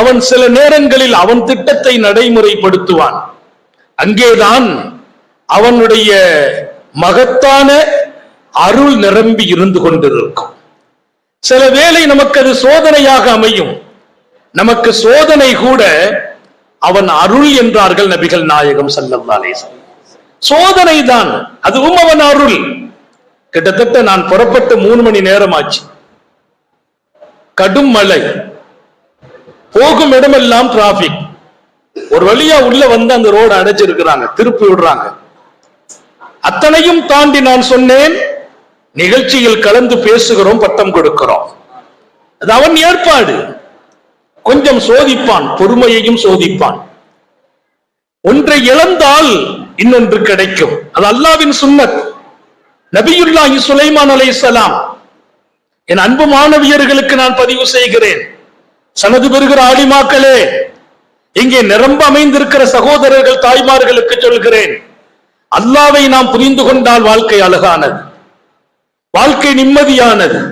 அவன் சில நேரங்களில் அவன் திட்டத்தை நடைமுறைப்படுத்துவான். அங்கேதான் அவனுடைய மகத்தான அருள் நிரம்பி இருந்து கொண்டிருக்கும். சில வேளை நமக்கு அது சோதனையாக அமையும். நமக்கு சோதனை கூட அவன் அருள் என்றார்கள் நபிகள் நாயகம் ஸல்லல்லாஹு அலைஹி வஸல்லம். சோதனை தான், அதுவும் அவன் அருள். கிட்டத்தட்ட நான் புறப்பட்டு 3 மணி நேரம் ஆச்சு. கடும் மழை, போகும் இடமெல்லாம் டிராபிக். ஒரு வழியா உள்ள வந்து அந்த ரோடு அடைச்சிருக்கிறாங்க, திருப்பி விடுறாங்க. அத்தனையும் தாண்டி நான் சொன்னேன், நிகழ்ச்சியில் கலந்து பேசுகிறோம், பட்டம் கொடுக்கிறோம். அது அவன் ஏற்பாடு. கொஞ்சம் சோதிப்பான், பொறுமையையும் சோதிப்பான். ஒன்றை இழந்தால் இன்னொன்று கிடைக்கும். அது அல்லாஹ்வின் சுன்னத். நபியுல்லாஹி சுலைமான் அலைஹிஸ்ஸலாம், என் அன்பு மாணவியர்களுக்கு நான் பதிவு செய்கிறேன், சனது பெறுகிற ஆலிமாக்களே, இங்கே நிரம்ப அமைந்திருக்கிற சகோதரர்கள் தாய்மார்களுக்கு சொல்கிறேன், அல்லாஹ்வை நாம் புரிந்து கொண்டால் வாழ்க்கை அழகானது, வாழ்க்கை நிம்மதியானது.